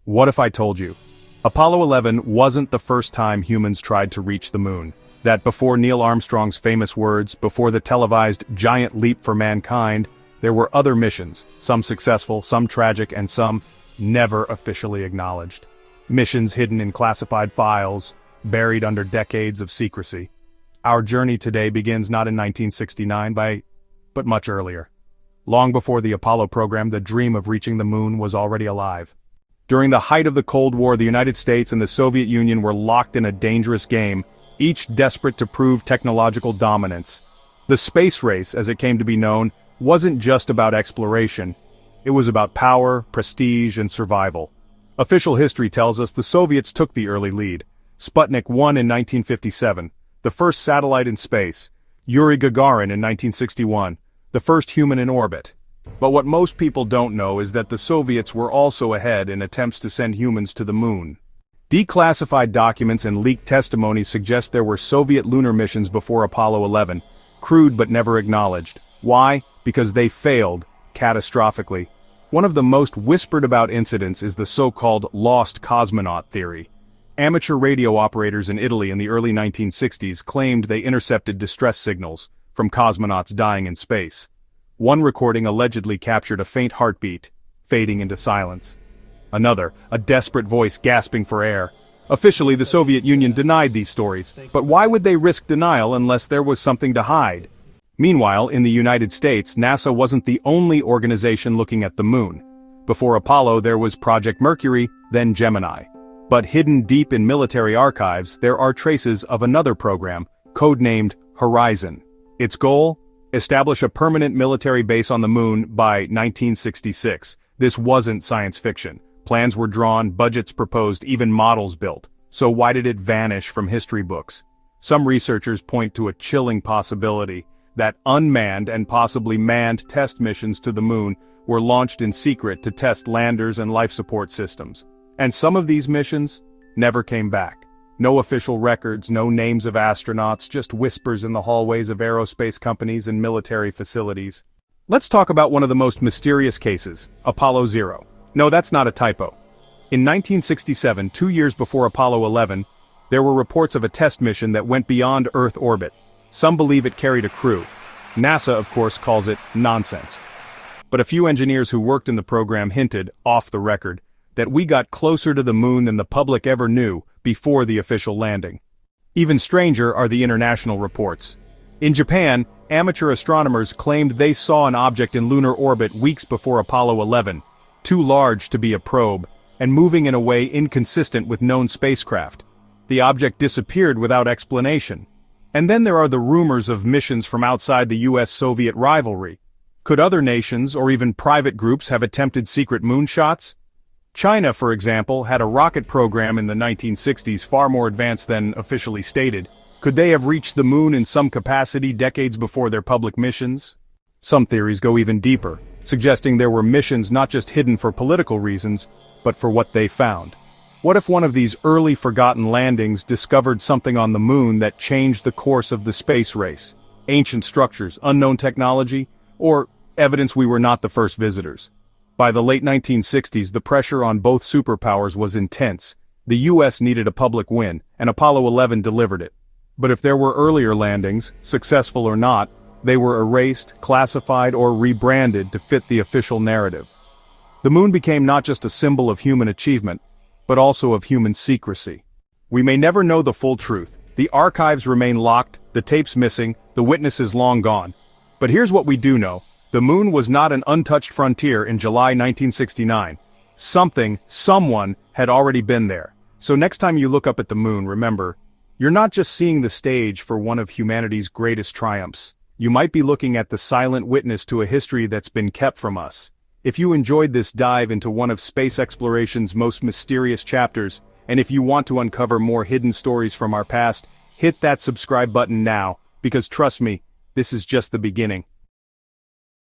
What if I told you? Apollo 11 wasn't the first time humans tried to reach the moon. That before Neil Armstrong's famous words, before the televised giant leap for mankind, there were other missions, some successful, some tragic, and some never officially acknowledged. Missions hidden in classified files, buried under decades of secrecy. Our journey today begins not in 1969 but much earlier. Long before the Apollo program, the dream of reaching the moon was already alive. During the height of the Cold War, the United States and the Soviet Union were locked in a dangerous game, each desperate to prove technological dominance. The space race, as it came to be known, wasn't just about exploration. It was about power, prestige, and survival. Official history tells us the Soviets took the early lead. Sputnik 1 in 1957, the first satellite in space. Yuri Gagarin in 1961, the first human in orbit. But what most people don't know is that the Soviets were also ahead in attempts to send humans to the moon. Declassified documents and leaked testimonies suggest there were Soviet lunar missions before Apollo 11, crude but never acknowledged. Why? Because they failed, catastrophically. One of the most whispered about incidents is the so-called lost cosmonaut theory. Amateur radio operators in Italy in the early 1960s claimed they intercepted distress signals from cosmonauts dying in space. One recording allegedly captured a faint heartbeat, fading into silence. Another, a desperate voice gasping for air. Officially, the Soviet Union denied these stories, but why would they risk denial unless there was something to hide? Meanwhile, in the United States, NASA wasn't the only organization looking at the moon. Before Apollo, there was Project Mercury, then Gemini. But hidden deep in military archives, there are traces of another program, codenamed Horizon. Its goal? Establish a permanent military base on the moon by 1966. This wasn't science fiction. Plans were drawn, budgets proposed, even models built. So why did it vanish from history books? Some researchers point to a chilling possibility that unmanned and possibly manned test missions to the moon were launched in secret to test landers and life support systems. And some of these missions never came back. No official records, no names of astronauts, just whispers in the hallways of aerospace companies and military facilities. Let's talk about one of the most mysterious cases, Apollo 0. No, that's not a typo. In 1967, 2 years before Apollo 11, there were reports of a test mission that went beyond Earth orbit. Some believe it carried a crew. NASA, of course, calls it nonsense. But a few engineers who worked in the program hinted, off the record, that we got closer to the moon than the public ever knew before the official landing. Even stranger are the international reports. In Japan, amateur astronomers claimed they saw an object in lunar orbit weeks before Apollo 11, too large to be a probe, and moving in a way inconsistent with known spacecraft. The object disappeared without explanation. And then there are the rumors of missions from outside the US-Soviet rivalry. Could other nations or even private groups have attempted secret moonshots? China, for example, had a rocket program in the 1960s far more advanced than officially stated. Could they have reached the moon in some capacity decades before their public missions? Some theories go even deeper, suggesting there were missions not just hidden for political reasons, but for what they found. What if one of these early forgotten landings discovered something on the moon that changed the course of the space race? Ancient structures, unknown technology, or evidence we were not the first visitors? By the late 1960s, the pressure on both superpowers was intense. The US needed a public win, and Apollo 11 delivered it. But if there were earlier landings, successful or not, they were erased, classified, or rebranded to fit the official narrative. The moon became not just a symbol of human achievement, but also of human secrecy. We may never know the full truth. The archives remain locked, the tapes missing, the witnesses long gone. But here's what we do know. The moon was not an untouched frontier in July 1969. Someone had already been there. So next time you look up at the moon, remember, you're not just seeing the stage for one of humanity's greatest triumphs. You might be looking at the silent witness to a history that's been kept from us. If you enjoyed this dive into one of space exploration's most mysterious chapters, and if you want to uncover more hidden stories from our past, hit that subscribe button now, because trust me, this is just the beginning.